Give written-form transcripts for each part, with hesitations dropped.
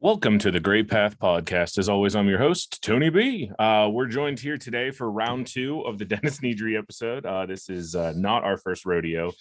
Welcome to the Great Path Podcast. As always, I'm your host, Tony B. We're joined here today for round two of the Dennis Nedry episode. This is not our first rodeo.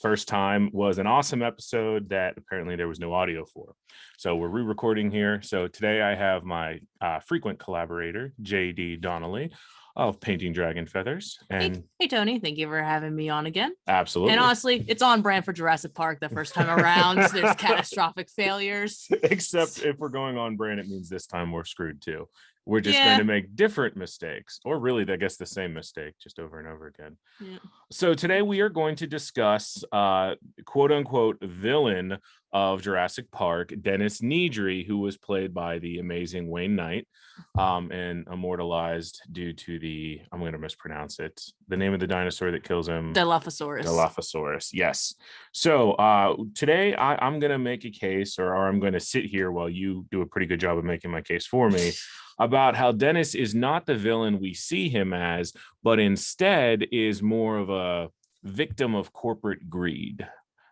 First time was an awesome episode that apparently there was no audio for. So we're re-recording here. So today I have my frequent collaborator, JD Donnelly of Painting Dragon Feathers. And hey, Tony, thank you for having me on again. Absolutely. And honestly, it's on brand for Jurassic Park the first time around. So there's catastrophic failures. Except if we're going on brand, it means this time we're screwed too. We're just going to make different mistakes, or really, I guess, the same mistake just over and over again. Yeah. So today we are going to discuss quote unquote villain of Jurassic Park, Dennis Nedry, who was played by the amazing Wayne Knight and immortalized due to I'm going to mispronounce it, the name of the dinosaur that kills him. Dilophosaurus. Yes. So today I'm going to make a case, or I'm going to sit here while you do a pretty good job of making my case for me about how Dennis is not the villain we see him as, but instead is more of a victim of corporate greed.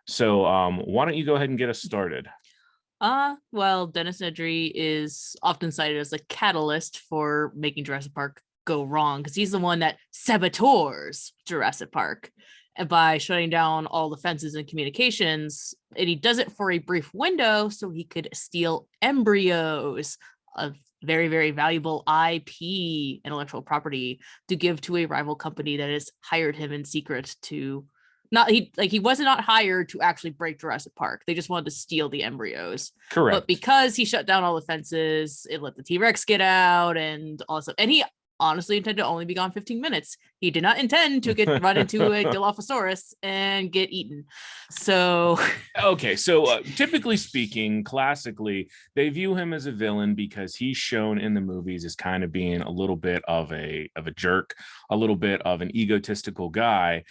So why don't you go ahead and get us started? Well, Dennis Nedry is often cited as a catalyst for making Jurassic Park go wrong, because he's the one that saboteurs Jurassic Park by shutting down all the fences and communications. And he does it for a brief window so he could steal embryos of very, very valuable IP, intellectual property, to give to a rival company that has hired him in secret to he was not hired to actually break Jurassic Park. They just wanted to steal the embryos. Correct. But because he shut down all the fences, it let the T-Rex get out and also, and he honestly intended to only be gone 15 minutes. He did not intend to run into a Dilophosaurus and get eaten. So okay, so typically speaking, classically, they view him as a villain because he's shown in the movies as kind of being a little bit of a jerk, a little bit of an egotistical guy.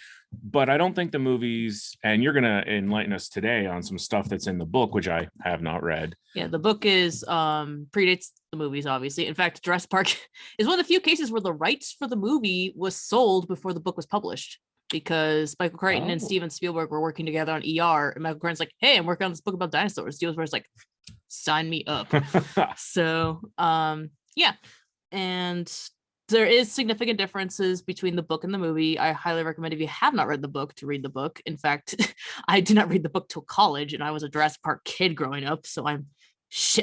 But I don't think the movies, and you're going to enlighten us today on some stuff that's in the book, which I have not read. Yeah, the book is predates the movies, obviously. In fact, Jurassic Park is one of the few cases where the rights for the movie was sold before the book was published, because Michael Crichton and Steven Spielberg were working together on ER, and Michael Crichton's like, hey, I'm working on this book about dinosaurs. Spielberg's like, sign me up. So, yeah. And there is significant differences between the book and the movie. I highly recommend, if you have not read the book, to read the book. In fact, I did not read the book till college, and I was a Jurassic Park kid growing up, so I'm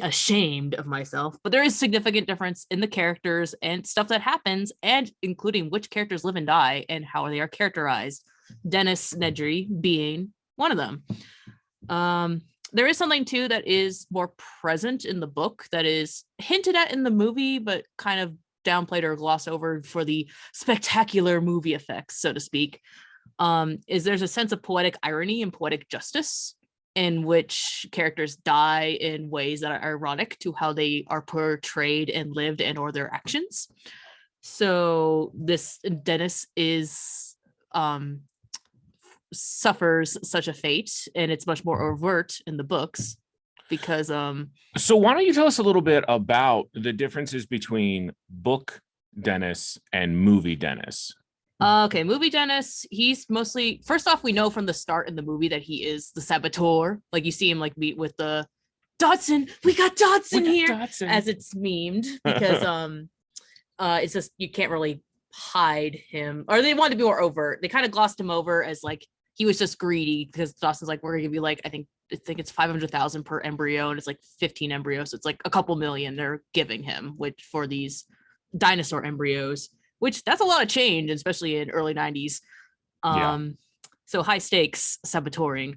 ashamed of myself. But there is significant difference in the characters and stuff that happens, and including which characters live and die and how they are characterized. Dennis Nedry being one of them. There is something too that is more present in the book that is hinted at in the movie, but kind of downplayed or glossed over for the spectacular movie effects, so to speak. Is there's a sense of poetic irony and poetic justice in which characters die in ways that are ironic to how they are portrayed and lived and or their actions. So this Dennis is suffers such a fate, and it's much more overt in the books. Because so why don't you tell us a little bit about the differences between book Dennis and movie Dennis? Okay, movie Dennis, he's mostly, first off, we know from the start in the movie that he is the saboteur. Like, you see him like meet with the Dodson. We got Dodson here, as it's memed, because it's just, you can't really hide him, or they wanted to be more overt. They kind of glossed him over as like he was just greedy, because Dawson's like, we're gonna give you like, I think it's 500,000 per embryo, and it's like 15 embryos. So it's like a couple million they're giving him, which for these dinosaur embryos, which that's a lot of change, especially in early 90s. So high stakes saboteuring.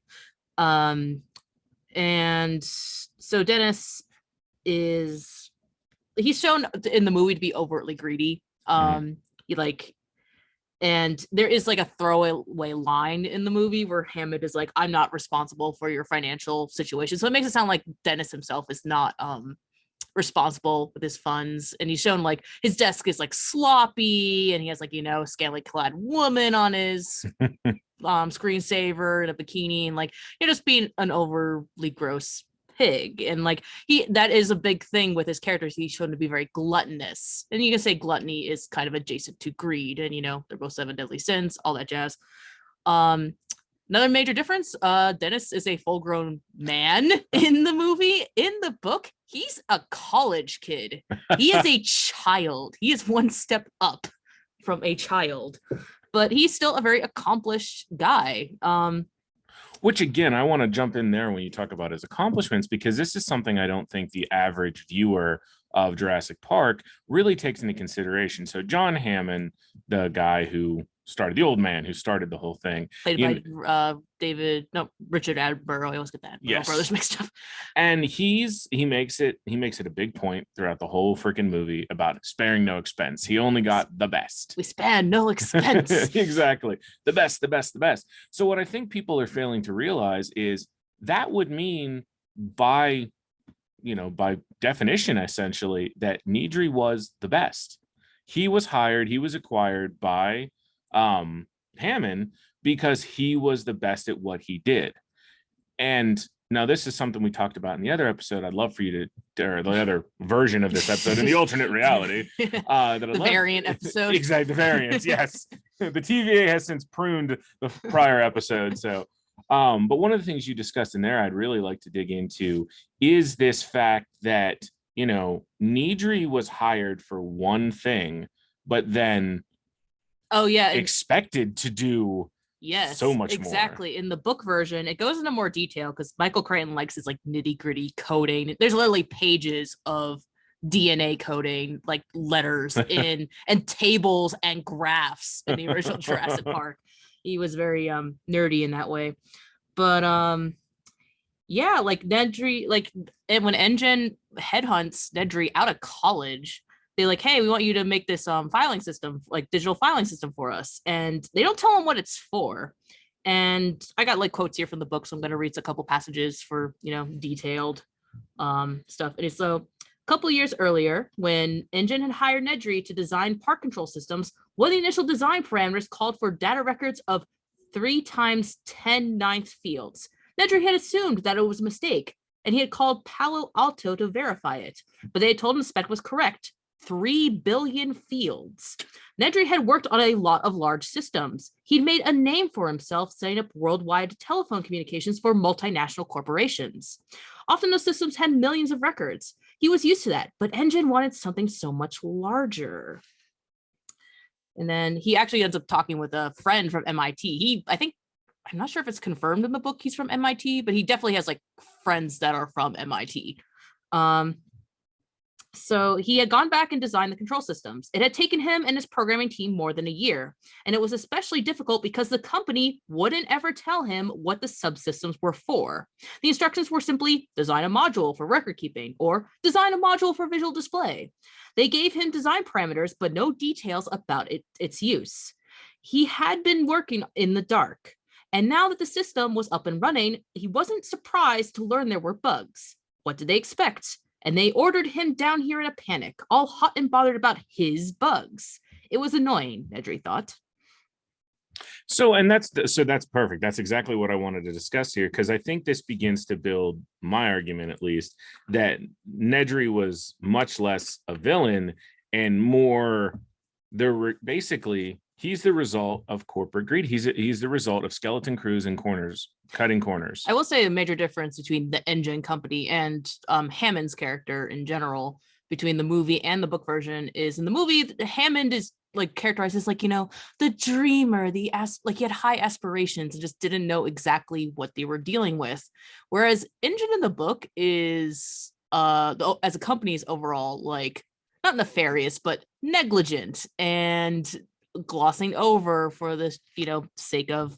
And so Dennis he's shown in the movie to be overtly greedy. He like, and there is like a throwaway line in the movie where Hammond is like, I'm not responsible for your financial situation. So it makes it sound like Dennis himself is not responsible with his funds. And he's shown like his desk is like sloppy, and he has like, you know, a scantily clad woman on his screensaver in a bikini, and like, you're just being an overly gross pig. And like that is a big thing with his characters. He's shown to be very gluttonous, and you can say gluttony is kind of adjacent to greed, and you know, they're both 7 deadly sins, all that jazz. Another major difference, Dennis is a full-grown man in the movie. In the book, he's a college kid. He is a child. He is one step up from a child, but he's still a very accomplished guy. Which, again, I want to jump in there when you talk about his accomplishments, because this is something I don't think the average viewer of Jurassic Park really takes into consideration. So John Hammond, the guy who started, the old man who started the whole thing, played by Richard Attenborough. I always get that brothers mixed up. And he makes it a big point throughout the whole freaking movie about sparing no expense. He only got the best. We spare no expense. Exactly. The best. So what I think people are failing to realize is that would mean by definition, essentially, that Nedry was the best. He was hired, he was acquired by Hammond because he was the best at what he did. And now this is something we talked about in the other episode. I'd love for you to, or the other version of this episode, in the alternate reality, variant episode. Exactly, the variants. Yes, the TVA has since pruned the prior episode. So, but one of the things you discussed in there, I'd really like to dig into, is this fact that Nedry was hired for one thing, but then expected to do so much more. Exactly. In the book version, it goes into more detail because Michael Crichton likes his like nitty-gritty coding. There's literally pages of DNA coding, like letters in and tables and graphs in the original Jurassic Park. He was very nerdy in that way. But like Nedry, and when InGen headhunts Nedry out of college, they're like, hey, we want you to make this filing system, like digital filing system for us. And they don't tell him what it's for. And I got like quotes here from the book, so I'm going to read a couple passages for, detailed stuff. And so a couple of years earlier, when InGen had hired Nedry to design park control systems, one of the initial design parameters called for data records of 3 × 10⁹ fields. Nedry had assumed that it was a mistake, and he had called Palo Alto to verify it, but they had told him the spec was correct. 3 billion fields. Nedry had worked on a lot of large systems. He'd made a name for himself setting up worldwide telephone communications for multinational corporations. Often those systems had millions of records. He was used to that, but InGen wanted something so much larger. And then he actually ends up talking with a friend from MIT. I'm not sure if it's confirmed in the book he's from MIT, but he definitely has like friends that are from MIT. So he had gone back and designed the control systems. It had taken him and his programming team more than a year, and it was especially difficult because the company wouldn't ever tell him what the subsystems were for. The instructions were simply design a module for record keeping or design a module for visual display. They gave him design parameters, but no details about its use. He had been working in the dark, and now that the system was up and running, he wasn't surprised to learn there were bugs. What did they expect? And they ordered him down here in a panic, all hot and bothered about his bugs. It was annoying, Nedry thought. So that's perfect. That's exactly what I wanted to discuss here, because I think this begins to build my argument, at least, that Nedry was much less a villain and more basically he's the result of corporate greed. He's the result of skeleton crews and cutting corners. I will say a major difference between the InGen company and Hammond's character in general, between the movie and the book version, is in the movie, Hammond is like characterized as like, the dreamer, he had high aspirations and just didn't know exactly what they were dealing with. Whereas InGen in the book is, as a company, is overall like not nefarious, but negligent and glossing over for the sake of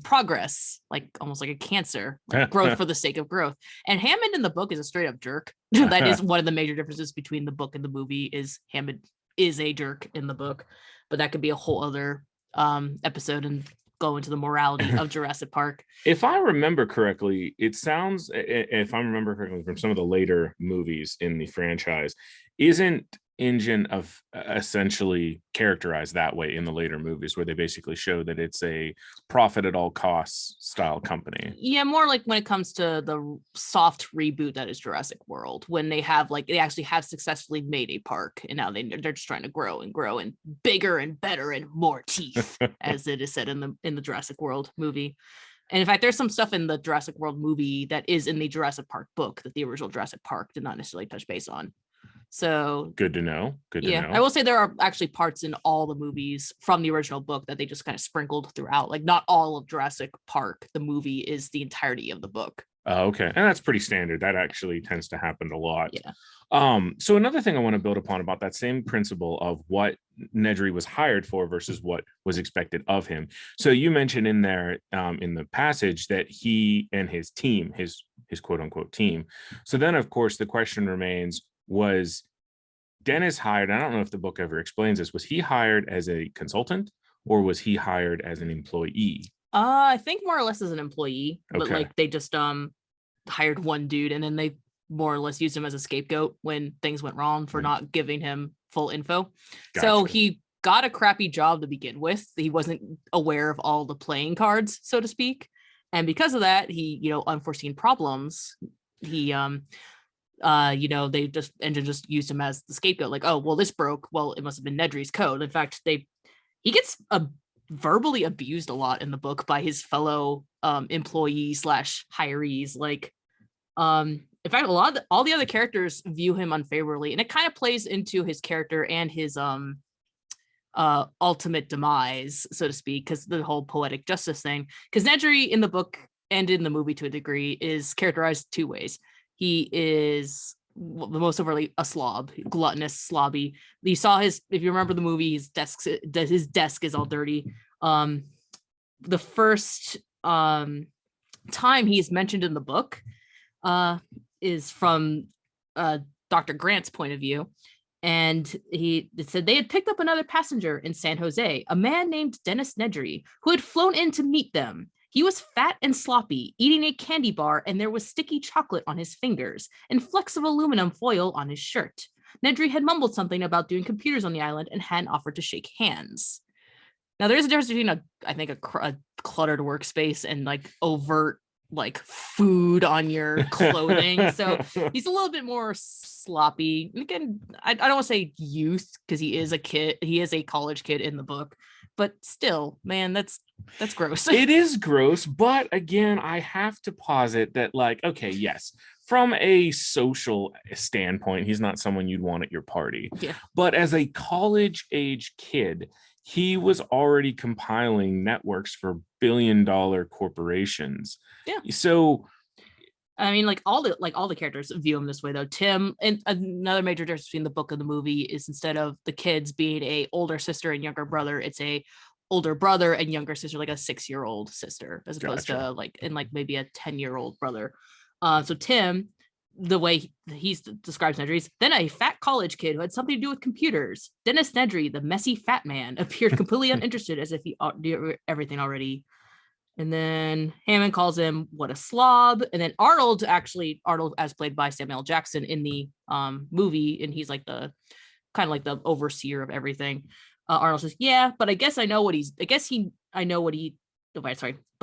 progress, like almost like a cancer, like growth for the sake of growth. And Hammond in the book is a straight up jerk. That is one of the major differences between the book and the movie, is Hammond is a jerk in the book, but that could be a whole other episode and go into the morality of Jurassic Park. If I remember correctly, from some of the later movies in the franchise, isn't InGen of essentially characterized that way in the later movies, where they basically show that it's a profit at all costs style company. Yeah, more like when it comes to the soft reboot that is Jurassic World, when they actually have successfully made a park, and now they're just trying to grow and bigger and better and more teeth, as it is said in the Jurassic World movie. And in fact, there's some stuff in the Jurassic World movie that is in the Jurassic Park book that the original Jurassic Park did not necessarily touch base on. So good to know. Good to know. I will say there are actually parts in all the movies from the original book that they just kind of sprinkled throughout. Like, not all of Jurassic Park, the movie, is the entirety of the book. Okay. And that's pretty standard. That actually tends to happen a lot. Yeah. So another thing I want to build upon about that same principle of what Nedry was hired for versus what was expected of him. So you mentioned in there in the passage that he and his team, his quote unquote team. So then, of course, the question remains, was Dennis hired? I don't know if the book ever explains this. Was he hired as a consultant or was he hired as an employee? I think more or less as an employee, but Okay. like they just hired one dude and then they more or less used him as a scapegoat when things went wrong for not giving him full info. Gotcha. So he got a crappy job to begin with. He wasn't aware of all the playing cards, so to speak. And because of that, he, unforeseen problems, he they just InGen just used him as the scapegoat. Like, oh, well, this broke. Well, it must have been Nedry's code. In fact, he gets verbally abused a lot in the book by his fellow employees / hirees. Like, in fact, all the other characters view him unfavorably, and it kind of plays into his character and his ultimate demise, so to speak, because the whole poetic justice thing. Because Nedry in the book and in the movie to a degree is characterized two ways. He is the most overtly a slob, gluttonous, slobby. You saw if you remember the movie, his desk is all dirty. The first time he is mentioned in the book is from Dr. Grant's point of view. And it said they had picked up another passenger in San Jose, a man named Dennis Nedry, who had flown in to meet them. He was fat and sloppy, eating a candy bar, and there was sticky chocolate on his fingers and flecks of aluminum foil on his shirt. Nedry had mumbled something about doing computers on the island and hadn't offered to shake hands. Now, there is a difference between a cluttered workspace and like overt like food on your clothing. So he's a little bit more sloppy. And again, I don't want to say youth because he is a kid. He is a college kid in the book. But still, man, that's gross. It is gross, but again, I have to posit that, like, okay, yes, from a social standpoint, he's not someone you'd want at your party. Yeah. But as a college-age kid, he was already compiling networks for billion-dollar corporations. Yeah. So I mean, like all the characters view him this way, though. Tim, and another major difference between the book and the movie is instead of the kids being a older sister and younger brother, it's a older brother and younger sister, like a 6-year-old sister, as opposed to like maybe a 10-year-old brother. So Tim, the way he describes Nedry is then a fat college kid who had something to do with computers. Dennis Nedry, the messy fat man, appeared completely uninterested, as if he knew everything already. And then Hammond calls him what a slob. And then Arnold, as played by Samuel L. Jackson in the movie, and he's like the kind of like the overseer of everything. Arnold says, "Yeah, but I guess I know what he's. But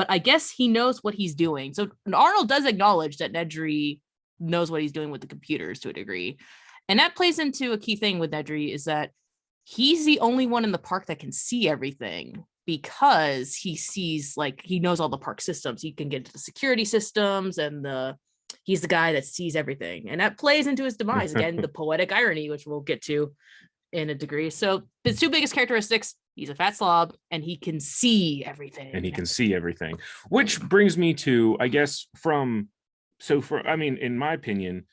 I guess he knows what he's doing." So Arnold does acknowledge that Nedry knows what he's doing with the computers to a degree, and that plays into a key thing with Nedry is that he's the only one in the park that can see everything. Because he sees, like, he knows all the park systems. He can get into the security systems, and he's the guy that sees everything. And that plays into his demise. Again, the poetic irony, which we'll get to in a degree. So his two biggest characteristics, he's a fat slob, and he can see everything. Which brings me to, I guess, in my opinion,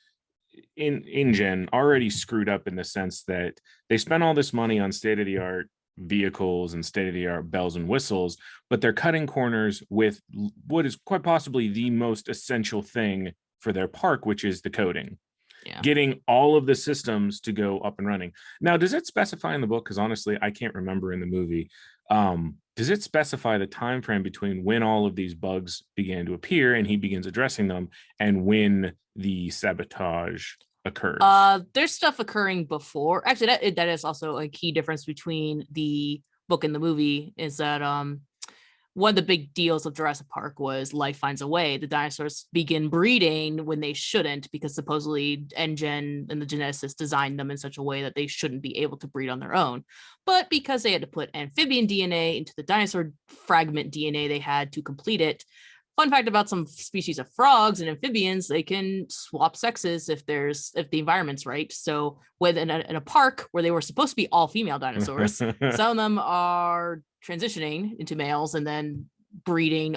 InGen already screwed up in the sense that they spent all this money on state-of-the-art vehicles and state-of-the-art bells and whistles, but they're cutting corners with what is quite possibly the most essential thing for their park, which is the coding. Yeah. Getting all of the systems to go up and running. Now, does it specify in the book? Because honestly, I can't remember in the movie. Does it specify the time frame between when all of these bugs began to appear and he begins addressing them and when the sabotage occurs. There's stuff occurring before. Actually, that is also a key difference between the book and the movie, is that one of the big deals of Jurassic Park was life finds a way. The dinosaurs begin breeding when they shouldn't, because supposedly InGen and the geneticists designed them in such a way that they shouldn't be able to breed on their own. But because they had to put amphibian DNA into the dinosaur fragment DNA they had to complete it. Fun fact about some species of frogs and amphibians, they can swap sexes if the environment's right. So in a park where they were supposed to be all female dinosaurs, some of them are transitioning into males and then breeding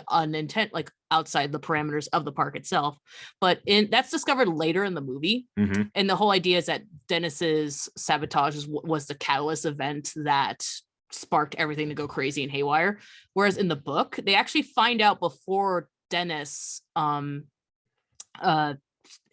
like outside the parameters of the park itself. But that's discovered later in the movie. Mm-hmm. And the whole idea is that Dennis's sabotage was the catalyst event that sparked everything to go crazy and haywire. Whereas in the book, they actually find out before Dennis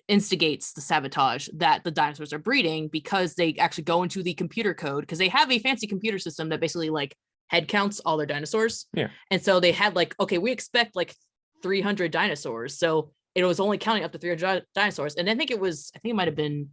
instigates the sabotage that the dinosaurs are breeding, because they actually go into the computer code, because they have a fancy computer system that basically like head counts all their dinosaurs. Yeah. And so they had like, okay, we expect like 300 dinosaurs. So it was only counting up to 300 dinosaurs. And I think it might have been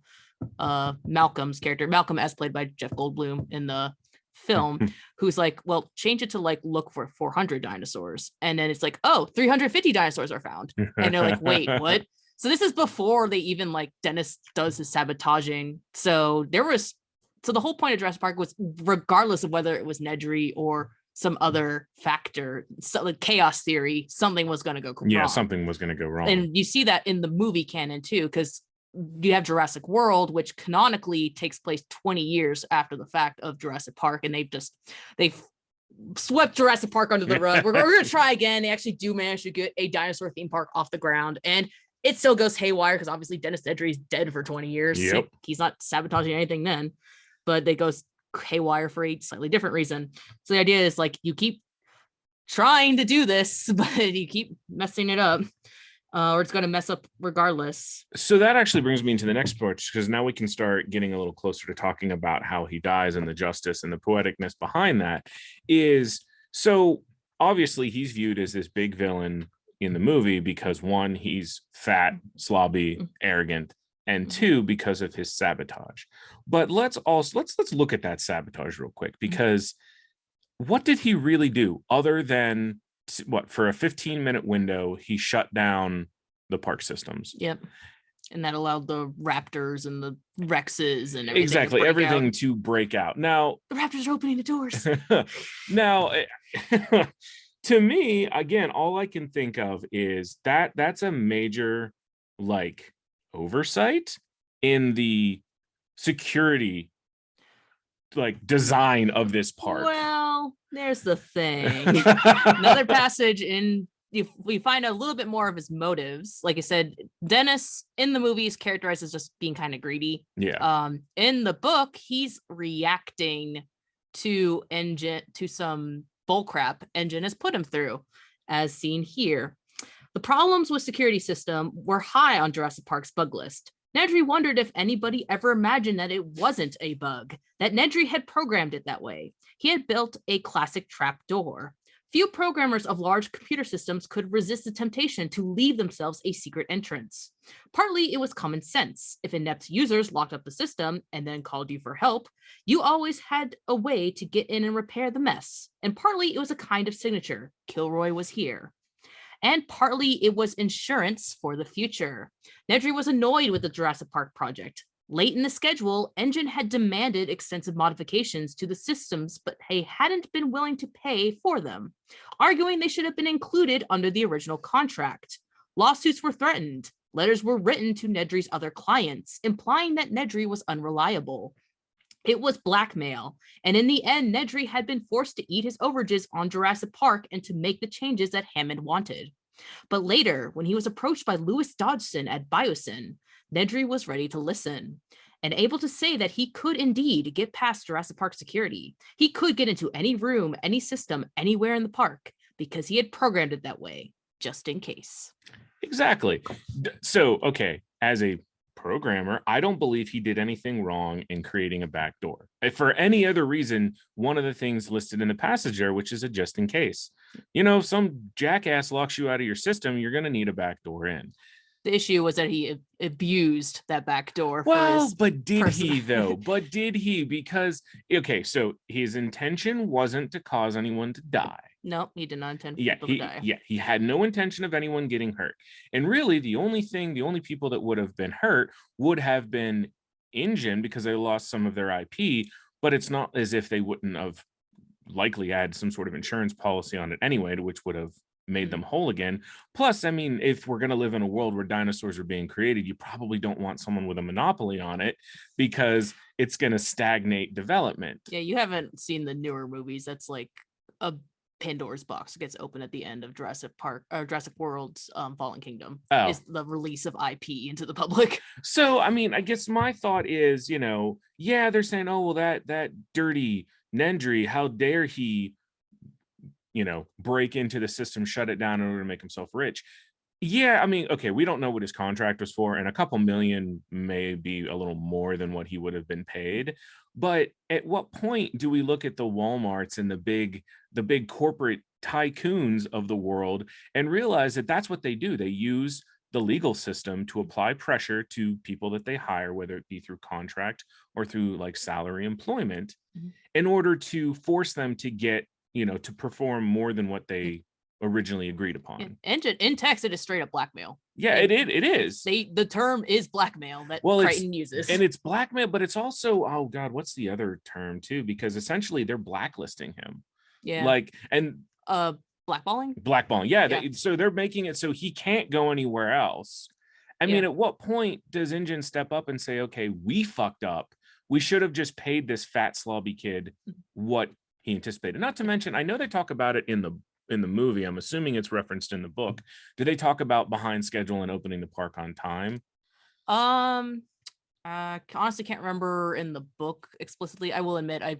Malcolm's character, Malcolm as played by Jeff Goldblum in the film, who's like, well, change it to like look for 400 dinosaurs. And then it's like, oh, 350 dinosaurs are found. And they're like, wait, what? So this is before they even like Dennis does his sabotaging. So the whole point of Jurassic Park was, regardless of whether it was Nedry or some other factor, so like chaos theory, something was going to go wrong. Yeah, something was going to go wrong. And you see that in the movie canon too, because you have Jurassic World, which canonically takes place 20 years after the fact of Jurassic Park, and they've swept Jurassic Park under the rug. We're going to try again. They actually do manage to get a dinosaur theme park off the ground, and it still goes haywire because obviously Dennis Nedry is dead for 20 years. Yep. So he's not sabotaging anything then, but it goes haywire for a slightly different reason. So the idea is like, you keep trying to do this, but you keep messing it up. Or it's going to mess up regardless. So that actually brings me into the next part, because now we can start getting a little closer to talking about how he dies and the justice and the poeticness behind that. So obviously he's viewed as this big villain in the movie because, one, he's fat, slobby, arrogant, and two, because of his sabotage. But let's look at that sabotage real quick, because what did he really do other than for a 15-minute window, he shut down the park systems. Yep. And that allowed the raptors and the Rexes and everything. Exactly. Everything to break out. Now, the raptors are opening the doors. Now, to me, again, all I can think of is that's a major like oversight in the security like design of this park. Well, there's the thing. Another passage we find a little bit more of his motives. Like I said, Dennis in the movie is characterized as just being kind of greedy. Yeah. In the book, he's reacting to some bullcrap InGen has put him through, as seen here. The problems with security system were high on Jurassic Park's bug list. Nedry wondered if anybody ever imagined that it wasn't a bug, that Nedry had programmed it that way. He had built a classic trap door. Few programmers of large computer systems could resist the temptation to leave themselves a secret entrance. Partly it was common sense. If inept users locked up the system and then called you for help, you always had a way to get in and repair the mess. And partly it was a kind of signature. Kilroy was here. And partly it was insurance for the future. Nedry was annoyed with the Jurassic Park project. Late in the schedule, InGen had demanded extensive modifications to the systems, but they hadn't been willing to pay for them, arguing they should have been included under the original contract. Lawsuits were threatened. Letters were written to Nedry's other clients, implying that Nedry was unreliable. It was blackmail, and in the end, Nedry had been forced to eat his overages on Jurassic Park and to make the changes that Hammond wanted. But later, when he was approached by Louis Dodgson at Biosyn, Nedry was ready to listen and able to say that he could indeed get past Jurassic Park security. He could get into any room, any system, anywhere in the park because he had programmed it that way, just in case. Exactly. So, okay, as a programmer, I don't believe he did anything wrong in creating a back door. If for any other reason, one of the things listed in the passage there, which is a just in case, some jackass locks you out of your system, you're going to need a back door in. The issue was that he abused that back door. Well, but did he though? But did he? Because, okay, so his intention wasn't to cause anyone to die. No, he did not intend for people to die. Yeah, he had no intention of anyone getting hurt. And really, the only people that would have been hurt would have been InGen, because they lost some of their IP, but it's not as if they wouldn't have likely had some sort of insurance policy on it anyway, which would have made them whole again. Plus, I mean, if we're going to live in a world where dinosaurs are being created, you probably don't want someone with a monopoly on it, because it's going to stagnate development. Yeah, you haven't seen the newer movies. That's like a Pandora's box gets opened at the end of Jurassic Park or Jurassic World's Fallen Kingdom. Is the release of IP into the public. So, I mean, I guess my thought is, yeah, they're saying, oh, well, that dirty Nedry, how dare he break into the system, shut it down in order to make himself rich. Yeah, I mean, okay, we don't know what his contract was for, and a couple million may be a little more than what he would have been paid. But at what point do we look at the Walmarts and the big corporate tycoons of the world and realize that that's what they do? They use the legal system to apply pressure to people that they hire, whether it be through contract or through like salary employment, in order to force them to get to perform more than what they originally agreed upon. And in text, it is straight up blackmail. Yeah, it is. The term is blackmail that Crichton uses. And it's blackmail, but it's also, oh God, what's the other term too? Because essentially they're blacklisting him. Yeah. Blackballing? Blackballing, yeah. So they're making it so he can't go anywhere else. I mean, at what point does InGen step up and say, okay, we fucked up. We should have just paid this fat slobby kid what he anticipated. Not to mention, I know they talk about it in the movie. I'm assuming it's referenced in the book. Do they talk about behind schedule and opening the park on time? Honestly can't remember in the book explicitly. I will admit I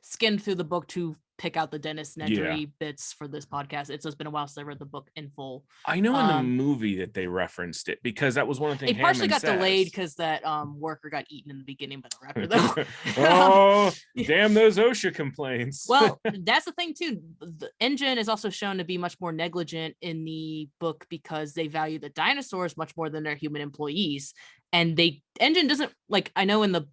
skimmed through the book to pick out the Dennis Nedry bits for this podcast. It's just been a while since I read the book in full. I know in the movie that they referenced it, because that was one of the things it partially got delayed because that worker got eaten in the beginning by the raptor though. Oh, damn those OSHA complaints. Well, that's the thing too. The InGen is also shown to be much more negligent in the book because they value the dinosaurs much more than their human employees. And InGen doesn't, like, I know in the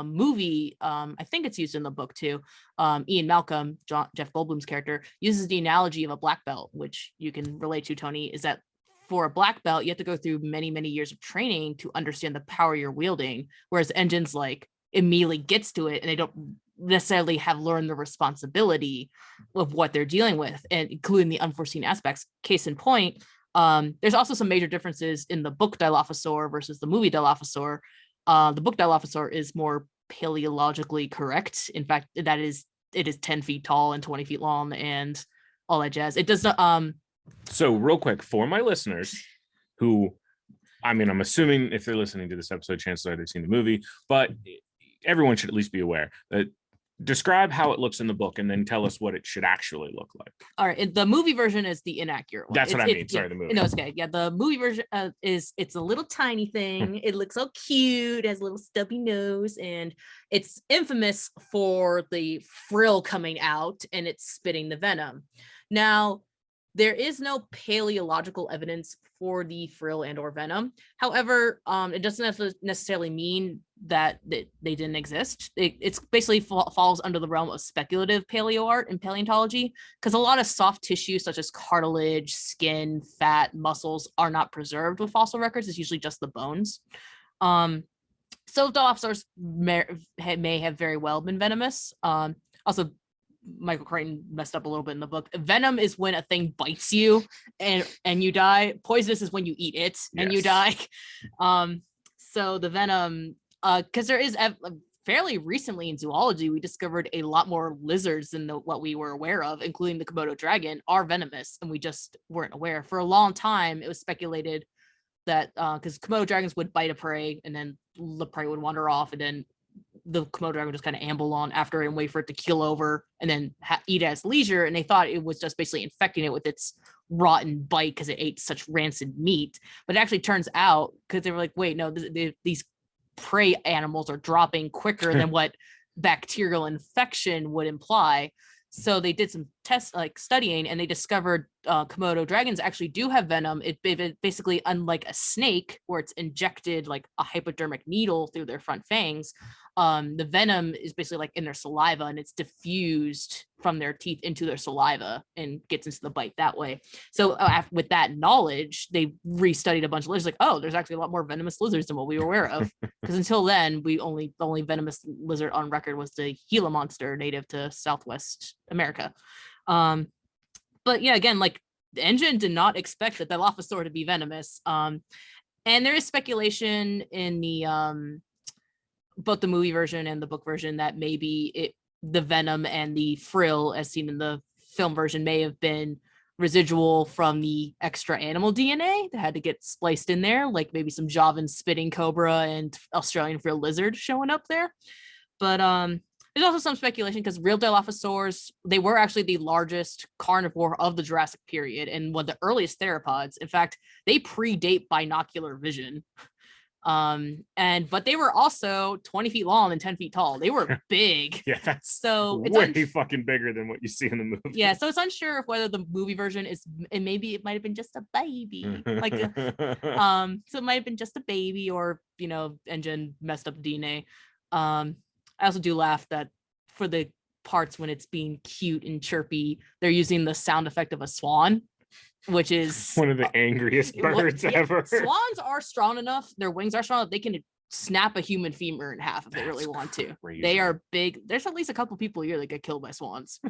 movie, I think it's used in the book too, Ian Malcolm, Jeff Goldblum's character, uses the analogy of a black belt, which you can relate to, Tony, is that for a black belt you have to go through many years of training to understand the power you're wielding, whereas InGen's like immediately gets to it and they don't necessarily have learned the responsibility of what they're dealing with, and including the unforeseen aspects. Case in point, there's also some major differences in the book Dilophosaurus versus the movie Dilophosaurus. The book Dilophosaurus is more paleologically correct. In fact, it is 10 feet tall and 20 feet long and all that jazz. It does not. So real quick for my listeners who, I mean, I'm assuming if they're listening to this episode, chances are they've seen the movie, but everyone should at least be aware that describe how it looks in the book and then tell us what it should actually look like. All right. The movie version is the inaccurate one. That's what I mean. Sorry, the movie. No, it's okay. Yeah, the movie version it's a little tiny thing. It looks so cute, has a little stubby nose, and it's infamous for the frill coming out and it's spitting the venom. Now, there is no paleological evidence for the frill and or venom. However, it doesn't necessarily mean that they didn't exist. It's basically falls under the realm of speculative paleo art and paleontology, because a lot of soft tissue such as cartilage, skin, fat, muscles are not preserved with fossil records. It's usually just the bones. So Dilophosaurus may have very well been venomous. Also, Michael Crichton messed up a little bit in the book. Venom is when a thing bites you and you die. Poisonous is when you eat it and you die. So the venom, because there is fairly recently in zoology, we discovered a lot more lizards than what we were aware of, including the Komodo dragon, are venomous, and we just weren't aware. For a long time, it was speculated that because Komodo dragons would bite a prey and then the prey would wander off, and then the Komodo dragon would just kind of amble on after it and wait for it to keel over and then eat at its leisure. And they thought it was just basically infecting it with its rotten bite because it ate such rancid meat. But it actually turns out, because they were like, wait, no, these prey animals are dropping quicker than what bacterial infection would imply. So they did some studying, and they discovered Komodo dragons actually do have venom. It basically, unlike a snake where it's injected like a hypodermic needle through their front fangs, the venom is basically like in their saliva, and it's diffused from their teeth into their saliva and gets into the bite that way. So with that knowledge, they restudied a bunch of lizards, like, oh, there's actually a lot more venomous lizards than what we were aware of. Because until then, the only venomous lizard on record was the Gila monster, native to Southwest America. But yeah, again, like, the InGen did not expect the Dilophosaurus to be venomous. And there is speculation in the both the movie version and the book version that maybe the venom and the frill, as seen in the film version, may have been residual from the extra animal DNA that had to get spliced in there, like maybe some Javan spitting cobra and Australian frill lizard showing up there. But there's also some speculation because real Dilophosaurs, they were actually the largest carnivore of the Jurassic period and one of the earliest theropods. In fact, they predate binocular vision. But they were also 20 feet long and 10 feet tall. They were big. Yeah, that's so it's way fucking bigger than what you see in the movie. Yeah, so it's unsure of whether the movie version is, and maybe it might have been just a baby, like so it might have been just a baby, or InGen messed up DNA. I also do laugh that for the parts when it's being cute and chirpy, they're using the sound effect of a swan, which is one of the angriest birds ever. Swans are strong enough, their wings are strong enough, they can snap a human femur in half if they really want to. Crazy. They are big. There's at least a couple people here that get killed by swans.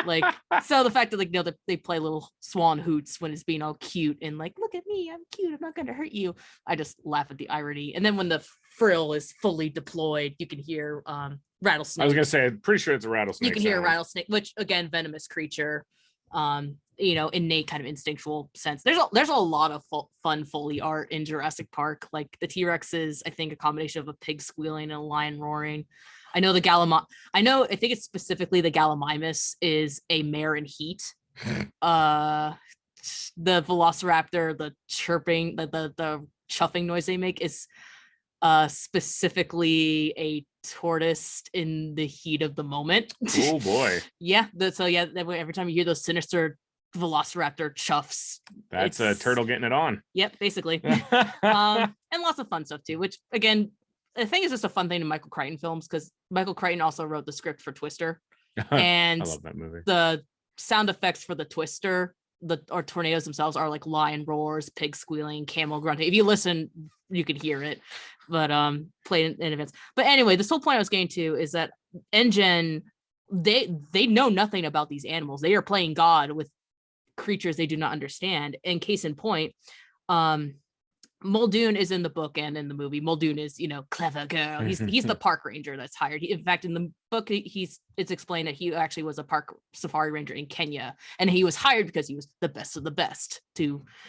Like, so the fact that they play little swan hoots when it's being all cute and like, look at me, I'm cute, I'm not gonna hurt you. I just laugh at the irony. And then when the frill is fully deployed, you can hear rattlesnake. I was gonna say, I'm pretty sure it's a rattlesnake. You can hear a rattlesnake, which again, venomous creature. Innate kind of instinctual sense. There's a lot of fun Foley art in Jurassic Park. Like the T-Rex is, I think, a combination of a pig squealing and a lion roaring. I think it's specifically the Gallimimus is a mare in heat. The Velociraptor, the chirping, the chuffing noise they make is specifically a tortoise in the heat of the moment. Oh boy. Every time you hear those sinister Velociraptor chuffs, that's a turtle getting it on. Yep, basically. And lots of fun stuff too, which again, I think is just a fun thing in Michael Crichton films, because Michael Crichton also wrote the script for Twister. And I love that movie. The sound effects for the Twister, or tornadoes themselves, are like lion roars, pig squealing, camel grunting. If you listen, you can hear it, but played in advance. But anyway, this whole point I was getting to is that InGen, they know nothing about these animals. They are playing God with creatures they do not understand. And case in point, Muldoon is in the book and in the movie. Muldoon is, clever girl. He's the park ranger that's hired. In fact, in the book, it's explained that he actually was a park safari ranger in Kenya, and he was hired because he was the best of the best.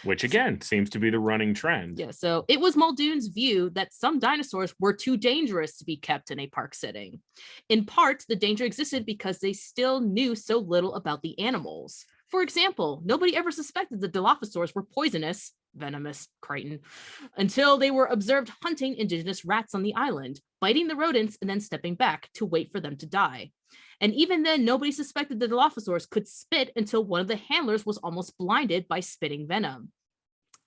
Which again seems to be the running trend. Yeah. So it was Muldoon's view that some dinosaurs were too dangerous to be kept in a park setting. In part, the danger existed because they still knew so little about the animals. For example, nobody ever suspected the Dilophosaurus were poisonous, venomous, Crichton, until they were observed hunting indigenous rats on the island, biting the rodents and then stepping back to wait for them to die. And even then, nobody suspected the Dilophosaurus could spit until one of the handlers was almost blinded by spitting venom.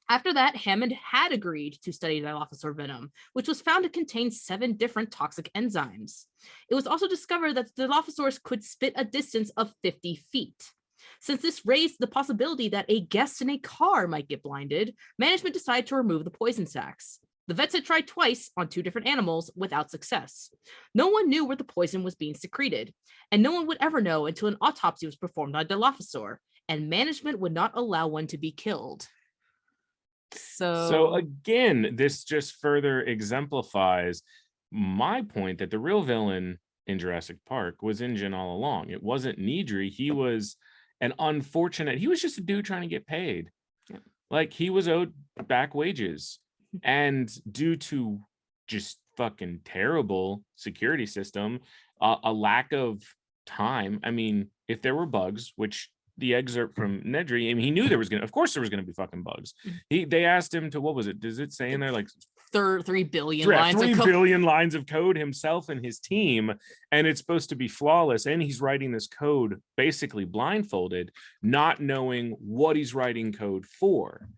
After that, Hammond had agreed to study Dilophosaur venom, which was found to contain 7 different toxic enzymes. It was also discovered that the Dilophosaurus could spit a distance of 50 feet. Since this raised the possibility that a guest in a car might get blinded, management decided to remove the poison sacs. The vets had tried twice on 2 different animals without success. No one knew where the poison was being secreted, and no one would ever know until an autopsy was performed on a Dilophosaur, and management would not allow one to be killed. So again, this just further exemplifies my point that the real villain in Jurassic Park was InGen all along. It wasn't Nedry. He was he was just a dude trying to get paid. Yeah. Like, he was owed back wages, and due to just fucking terrible security system, a lack of time. I mean, if there were bugs, which the excerpt from Nedry, I mean, he knew of course there was gonna be fucking bugs. They asked him to, what was it? Does it say in there, like 3 billion lines 3 of code. billion lines of code himself and his team, and it's supposed to be flawless, and he's writing this code basically blindfolded, not knowing what he's writing code for.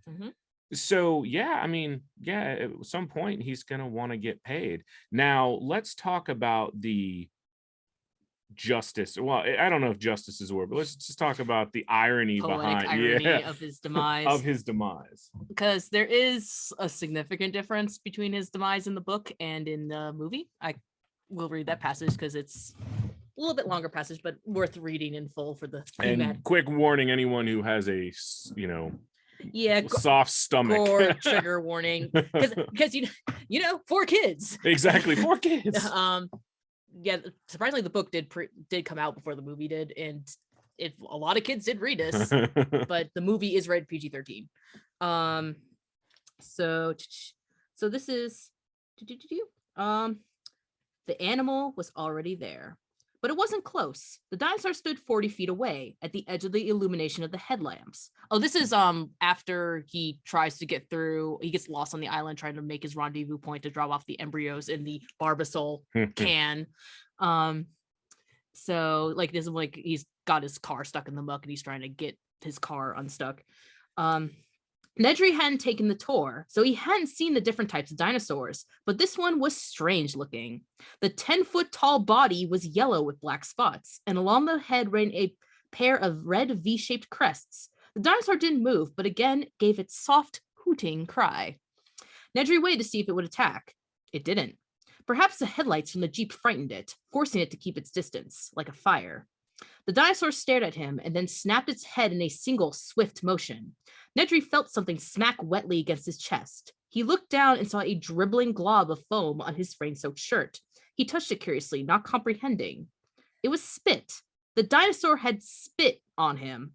So yeah, I mean, yeah, at some point he's gonna want to get paid. Now let's talk about the justice. Well, I don't know if justice is a word, but let's just talk about the irony Poetic behind irony of his demise. of his demise. Because there is a significant difference between his demise in the book and in the movie. I will read that passage because it's a little bit longer passage, but worth reading in full for the and quick warning, anyone who has a soft stomach, or trigger warning, because you know 4 kids. Exactly, 4 kids. Yeah, surprisingly the book did come out before the movie did, and a lot of kids did read this, but the movie is rated PG-13. So this is the animal was already there, but it wasn't close. The dinosaur stood 40 feet away at the edge of the illumination of the headlamps. Oh, this is after he tries to get through. He gets lost on the island trying to make his rendezvous point to drop off the embryos in the Barbasol can. So like this is like he's got his car stuck in the muck and he's trying to get his car unstuck. Nedry hadn't taken the tour, so he hadn't seen the different types of dinosaurs, but this one was strange looking. The 10-foot tall body was yellow with black spots, and along the head ran a pair of red V-shaped crests. The dinosaur didn't move, but again gave its soft hooting cry. Nedry waited to see if it would attack. It didn't. Perhaps the headlights from the Jeep frightened it, forcing it to keep its distance, like a fire. The dinosaur stared at him and then snapped its head in a single swift motion. Nedry felt something smack wetly against his chest. He looked down and saw a dribbling glob of foam on his rain-soaked shirt. He touched it curiously, not comprehending. It was spit. The dinosaur had spit on him.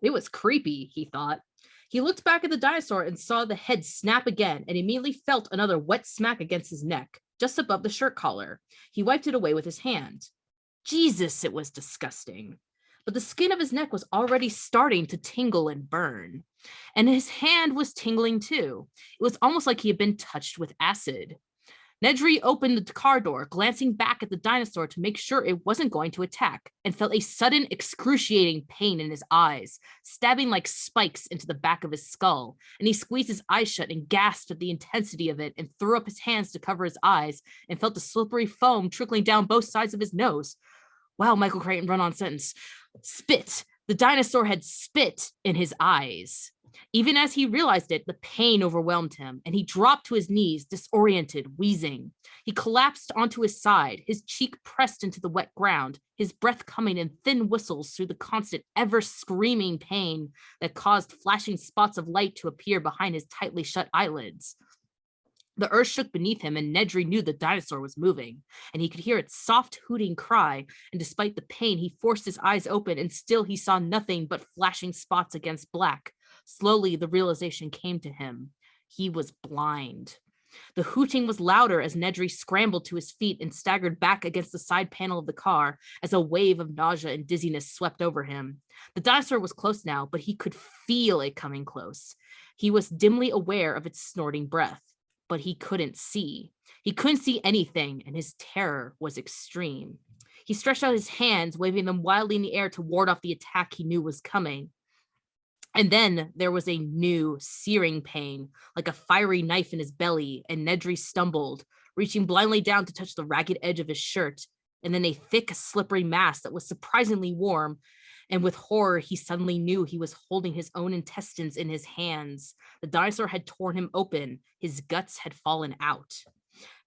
It was creepy, he thought. He looked back at the dinosaur and saw the head snap again and immediately felt another wet smack against his neck, just above the shirt collar. He wiped it away with his hand. Jesus, it was disgusting. But the skin of his neck was already starting to tingle and burn. And his hand was tingling too. It was almost like he had been touched with acid. Nedry opened the car door, glancing back at the dinosaur to make sure it wasn't going to attack, and felt a sudden excruciating pain in his eyes, stabbing like spikes into the back of his skull. And he squeezed his eyes shut and gasped at the intensity of it and threw up his hands to cover his eyes and felt the slippery foam trickling down both sides of his nose. Wow, Michael Crichton, run-on sentence. Spit. The dinosaur had spit in his eyes. Even as he realized it, the pain overwhelmed him, and he dropped to his knees, disoriented, wheezing. He collapsed onto his side, his cheek pressed into the wet ground, his breath coming in thin whistles through the constant, ever-screaming pain that caused flashing spots of light to appear behind his tightly shut eyelids. The earth shook beneath him, and Nedry knew the dinosaur was moving, and he could hear its soft hooting cry, and despite the pain, he forced his eyes open, and still he saw nothing but flashing spots against black. Slowly, the realization came to him. He was blind. The hooting was louder as Nedry scrambled to his feet and staggered back against the side panel of the car as a wave of nausea and dizziness swept over him. The dinosaur was close now, but he could feel it coming close. He was dimly aware of its snorting breath, but he couldn't see. He couldn't see anything, and his terror was extreme. He stretched out his hands, waving them wildly in the air to ward off the attack he knew was coming. And then there was a new searing pain, like a fiery knife in his belly, and Nedry stumbled, reaching blindly down to touch the ragged edge of his shirt, and then a thick, slippery mass that was surprisingly warm. And with horror, he suddenly knew he was holding his own intestines in his hands. The dinosaur had torn him open. His guts had fallen out.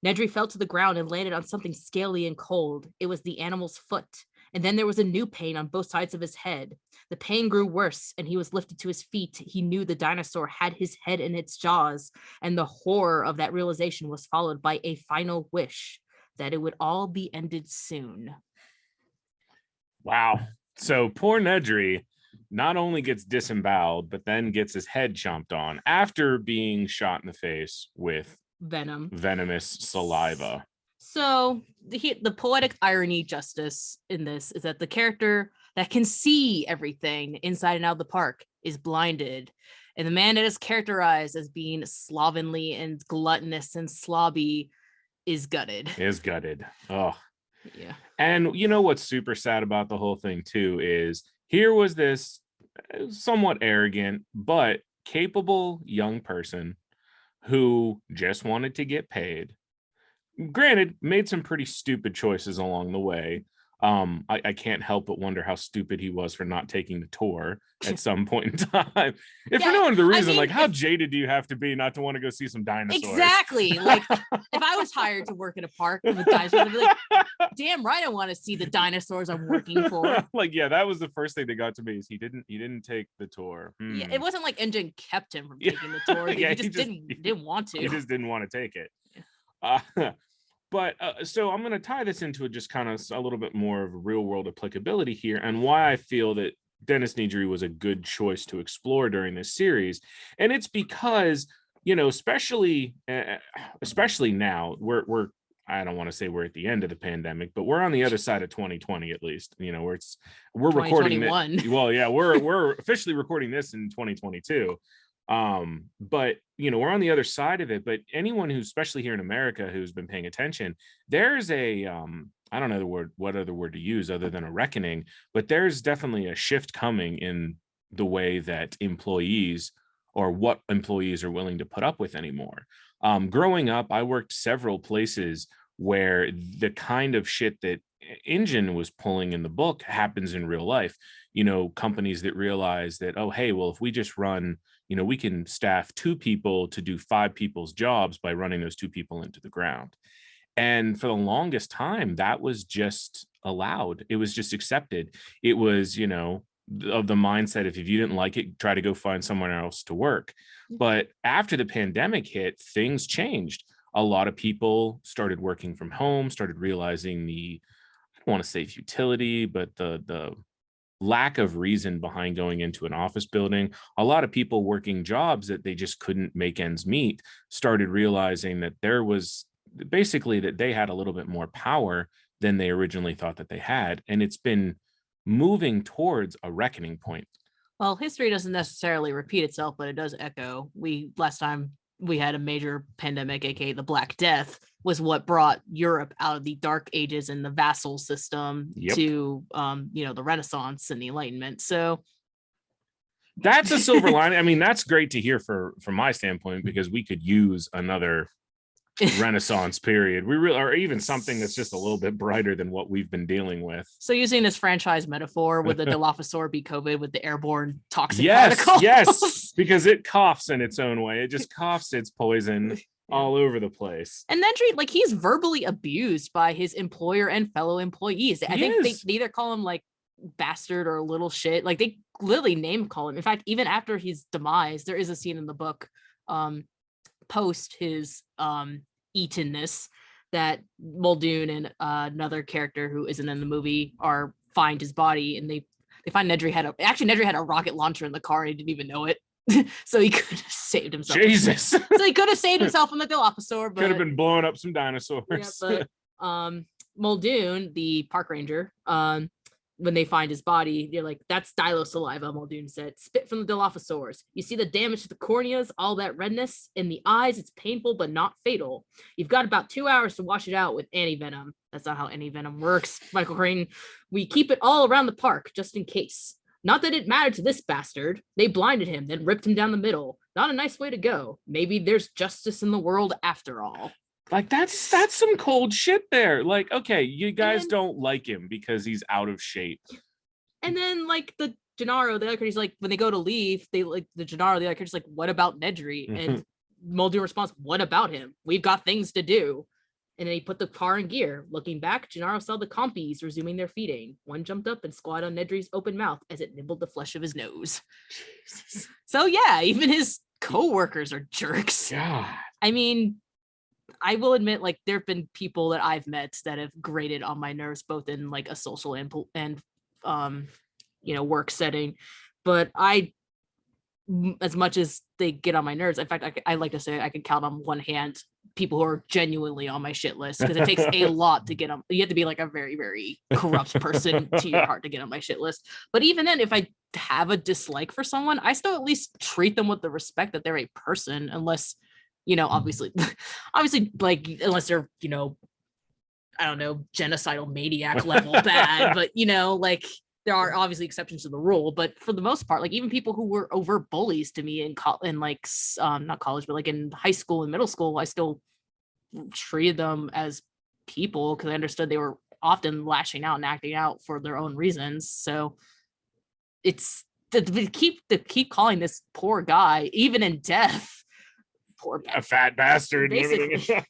Nedry fell to the ground and landed on something scaly and cold. It was the animal's foot. And then there was a new pain on both sides of his head. The pain grew worse, and he was lifted to his feet. He knew the dinosaur had his head in its jaws, and the horror of that realization was followed by a final wish that it would all be ended soon. Wow. So poor Nedry not only gets disemboweled, but then gets his head chomped on after being shot in the face with venomous saliva. So the poetic irony justice in this is that the character that can see everything inside and out of the park is blinded. And the man that is characterized as being slovenly and gluttonous and slobby is gutted. Oh, yeah. And you know what's super sad about the whole thing too is here was this somewhat arrogant but capable young person who just wanted to get paid. Granted, made some pretty stupid choices along the way. I can't help but wonder how stupid he was for not taking the tour at some point in time. If for no other reason, like how jaded do you have to be not to want to go see some dinosaurs? Exactly. Like if I was hired to work in a park with dinosaurs, I'd be like, damn right, I want to see the dinosaurs I'm working for. Like, yeah, that was the first thing that got to me is he didn't take the tour. Yeah, it wasn't like InGen kept him from taking the tour. Yeah, he just didn't want to. He just didn't want to take it. Yeah. But so I'm going to tie this into just kind of a little bit more of real world applicability here and why I feel that Dennis Nedry was a good choice to explore during this series. And it's because, you know, especially now we're I don't want to say we're at the end of the pandemic, but we're on the other side of 2020, at least, you know, where we're recording it. Well, yeah, we're officially recording this in 2022. But you know, we're on the other side of it. But anyone who's, especially here in America, who's been paying attention, there's a I don't know what other word to use other than a reckoning, but there's definitely a shift coming in the way that employees or what employees are willing to put up with anymore. Growing up, I worked several places where the kind of shit that InGen was pulling in the book happens in real life. You know, companies that realize that, oh, hey, well, if we just run, you know, we can staff 2 people to do 5 people's jobs by running those 2 people into the ground. And for the longest time, that was just allowed. It was just accepted. It was, you know, of the mindset if you didn't like it, try to go find someone else to work. But after the pandemic hit, things changed. A lot of people started working from home, started realizing the, I don't want to say futility, but the lack of reason behind going into an office building. A lot of people working jobs that they just couldn't make ends meet started realizing that there was basically that they had a little bit more power than they originally thought that they had. And it's been moving towards a reckoning point. Well, history doesn't necessarily repeat itself, but it does echo. Last time we had a major pandemic, aka the Black Death, was what brought Europe out of the Dark Ages and the vassal system to you know, the Renaissance and the Enlightenment. So that's a silver lining. I mean, that's great to hear from my standpoint, because we could use another Renaissance period. We really, or even something that's just a little bit brighter than what we've been dealing with. So using this franchise metaphor, with the Dilophosaurus be COVID with the airborne toxic particles? Yes, because it coughs in its own way. It just coughs its poison all over the place. And Nedry, like, he's verbally abused by his employer and fellow employees. I think they either call him like bastard or little shit. Like they literally name call him. In fact, even after his demise, there is a scene in the book post his eatenness that Muldoon and another character who isn't in the movie find his body, and they find Nedry had a rocket launcher in the car and he didn't even know it. So he could have saved himself. Jesus. So he could have saved himself from the Dilophosaurus, but could have been blowing up some dinosaurs. Yeah, but Muldoon, the park ranger, when they find his body, they're like, that's Dilo saliva, Muldoon said. Spit from the Dilophosaurus. You see the damage to the corneas, all that redness in the eyes. It's painful, but not fatal. You've got about 2 hours to wash it out with anti-venom. That's not how anti-venom works, Michael Crane. We keep it all around the park, just in case. Not that it mattered to this bastard. They blinded him, then ripped him down the middle. Not a nice way to go. Maybe there's justice in the world after all. Like that's some cold shit there. Like, okay, you guys don't like him because he's out of shape. And then like the Gennaro, the other character's like, when they go to leave, they like the Gennaro, the other character's like, what about Nedry? And Muldoon responds, what about him? We've got things to do. And then he put the car in gear. Looking back, Gennaro saw the compies resuming their feeding. One jumped up and squatted on Nedry's open mouth as it nibbled the flesh of his nose. So yeah, even his co-workers are jerks. God. I mean, I will admit, like, there have been people that I've met that have grated on my nerves, both in like a social and you know, work setting. But as much as they get on my nerves, in fact, I like to say I can count on one hand people who are genuinely on my shit list, because it takes a lot to get on. You have to be like a very, very corrupt person to your heart to get on my shit list. But even then, if I have a dislike for someone, I still at least treat them with the respect that they're a person, unless, obviously, like, unless they're, I don't know, genocidal maniac level bad, but like, there are obviously exceptions to the rule, but for the most part, like, even people who were overt bullies to me in like not college, but like in high school and middle school, I still treated them as people because I understood they were often lashing out and acting out for their own reasons. So it's to keep calling this poor guy, even in death, a fat bastard, basically.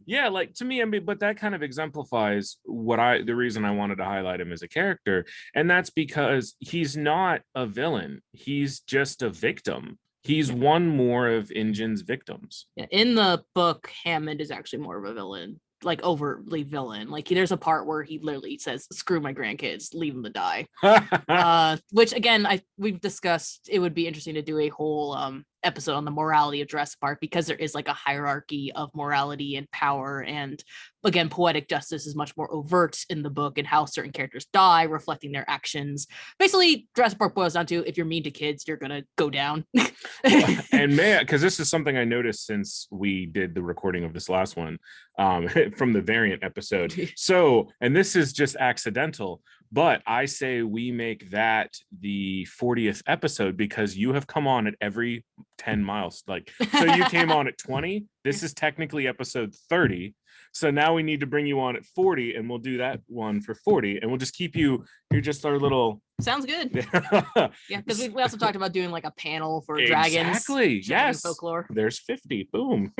Yeah, like, to me, I mean, but that kind of exemplifies the reason I wanted to highlight him as a character, and that's because he's not a villain, he's just a victim. He's one more of InGen's victims. In the book, Hammond is actually more of a villain, like overtly villain. Like, there's a part where he literally says, "Screw my grandkids, leave them to die." Which, again, we've discussed. It would be interesting to do a whole episode on the morality of Jurassic Park, because there is like a hierarchy of morality and power, and again, poetic justice is much more overt in the book, and how certain characters die reflecting their actions. Basically, Jurassic Park boils down to, if you're mean to kids, you're gonna go down. And because this is something I noticed since we did the recording of this last one, from the variant episode. So, and this is just accidental, but I say we make that the 40th episode, because you have come on at every 10 miles. Like, so you came on at 20. This is technically episode 30. So now we need to bring you on at 40, and we'll do that one for 40, and we'll just keep you're just our little. Sounds good. Yeah, because we also talked about doing like a panel for dragons. Exactly. Yes. Folklore. There's 50. Boom.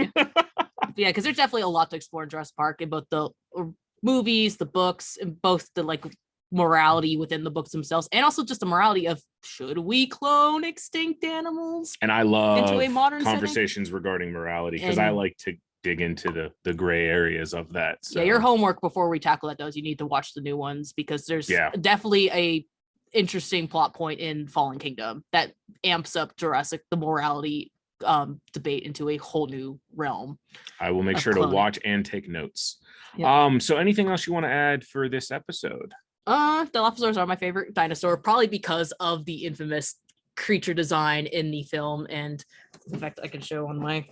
Yeah, because there's definitely a lot to explore in Jurassic Park, in both the movies, the books, and both the like morality within the books themselves, and also just the morality of, should we clone extinct animals? And I love into a modern conversations setting? Regarding morality, because I like to dig into the gray areas of that. So. Yeah, your homework before we tackle that, though, is you need to watch the new ones, because there's definitely a interesting plot point in Fallen Kingdom that amps up the morality debate into a whole new realm. I will make sure to watch and take notes. Yep. So anything else you want to add for this episode? Dilophosaurus are my favorite dinosaur, probably because of the infamous creature design in the film, and in fact, I can show on my.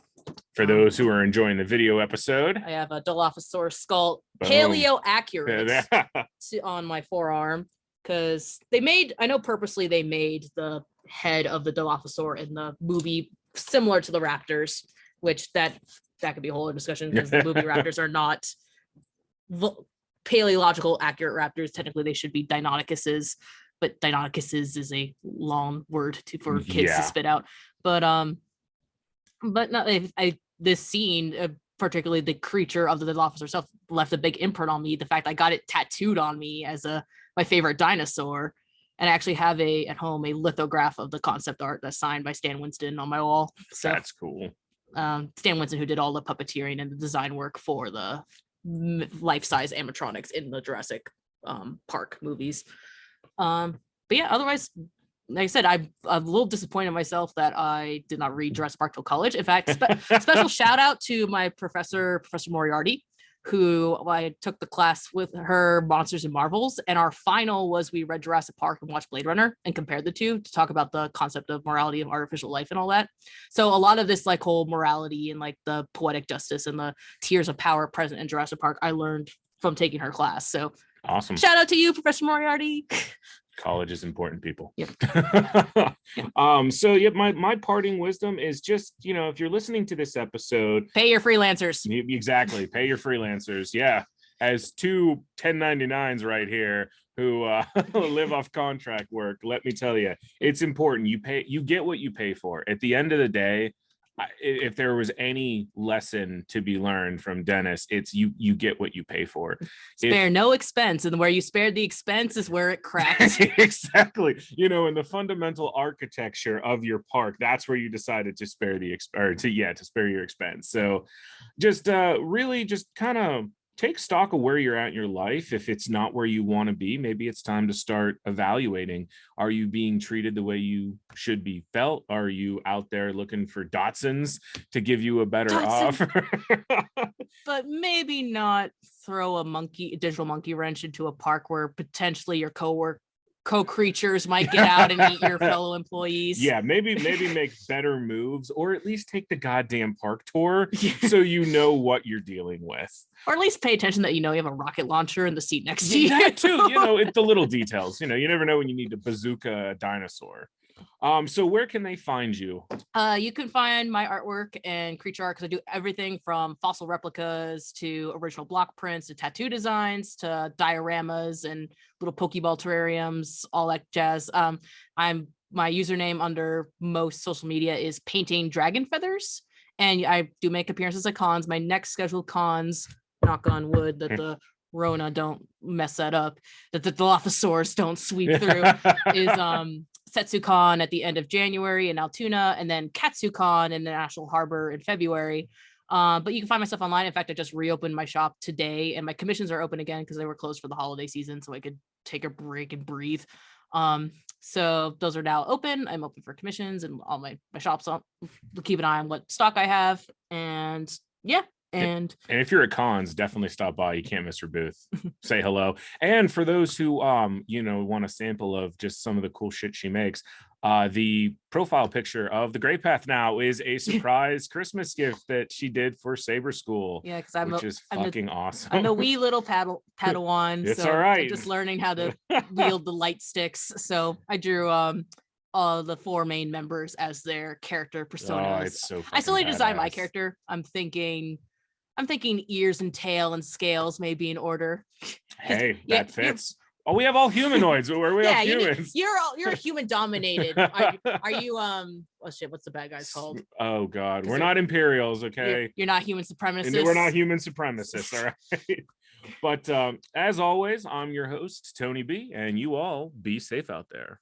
For those who are enjoying the video episode, I have a Dilophosaurus skull, paleo accurate, on my forearm, because I know purposely they made the head of the Dilophosaur in the movie similar to the raptors, which that could be a whole other discussion, because the movie raptors are not paleological accurate raptors. Technically, they should be Deinonychuses, but Deinonychuses is a long word for kids to spit out. But no, this scene, particularly the creature of the Dilophosaurus itself, left a big imprint on me. The fact I got it tattooed on me as my favorite dinosaur, and I actually have at home a lithograph of the concept art that's signed by Stan Winston on my wall. So that's cool. Stan Winston, who did all the puppeteering and the design work for the life-size animatronics in the Jurassic Park movies. But yeah, otherwise, like I said, I'm a little disappointed in myself that I did not read Jurassic Park till college. In fact, special shout out to my Professor Moriarty, who I took the class with her, Monsters and Marvels, and our final was we read Jurassic Park and watched Blade Runner and compared the two to talk about the concept of morality of artificial life and all that. So a lot of this like whole morality and like the poetic justice and the tiers of power present in Jurassic Park, I learned from taking her class. So awesome. Shout out to you, Professor Moriarty. College is important, people. Yep. So yeah, my parting wisdom is just, if you're listening to this episode, pay your freelancers. Exactly. Pay your freelancers. Yeah. As two 1099s right here who live off contract work, let me tell you, it's important. You get what you pay for. At the end of the day, if there was any lesson to be learned from Dennis, it's you get what you pay for. Spare no expense, and where you spared the expense is where it cracks. Exactly. In the fundamental architecture of your park, that's where you decided to spare to spare your expense. So just really just kind of take stock of where you're at in your life. If it's not where you want to be, maybe it's time to start evaluating. Are you being treated the way you should be felt? Are you out there looking for Dachshunds to give you a better offer? But maybe not throw a digital monkey wrench into a park where potentially your co-creatures might get out and eat your fellow employees. Yeah, maybe make better moves, or at least take the goddamn park tour so you know what you're dealing with. Or at least pay attention that you have a rocket launcher in the seat next to you. That too, it's the little details. You never know when you need to bazooka a dinosaur. So where can they find you? You can find my artwork and creature art, because I do everything from fossil replicas to original block prints to tattoo designs to dioramas and little Pokeball terrariums, all that jazz. My username under most social media is painting dragon feathers, and I do make appearances at cons. My next scheduled cons, knock on wood that the Rona don't mess that up, that the Dilophosaurus don't sweep through, is SetsuCon at the end of January in Altoona, and then KatsuCon in the National Harbor in February. But you can find my stuff online. In fact, I just reopened my shop today, and my commissions are open again because they were closed for the holiday season, so I could take a break and breathe. So those are now open. I'm open for commissions, and all my shops keep an eye on what stock I have. And yeah. And if you're at cons, definitely stop by. You can't miss her booth. Say hello. And for those who want a sample of just some of the cool shit she makes, the profile picture of the Gray Path now is a surprise Christmas gift that she did for Saber School. Yeah, because I'm awesome. I'm the wee little Padawan. It's so all right. I'm just learning how to wield the light sticks. So I drew all the 4 main members as their character personas. Oh, it's so I still need to design my badass. character. I'm thinking ears and tail and scales may be in order. Hey, that fits. Oh, we have all humanoids. Where we have humans. You're human dominated. Are you oh shit, what's the bad guys called? Oh god, we're not Imperials, okay? You're not human supremacists. We're not human supremacists, all right? But as always, I'm your host, Tony B, and you all be safe out there.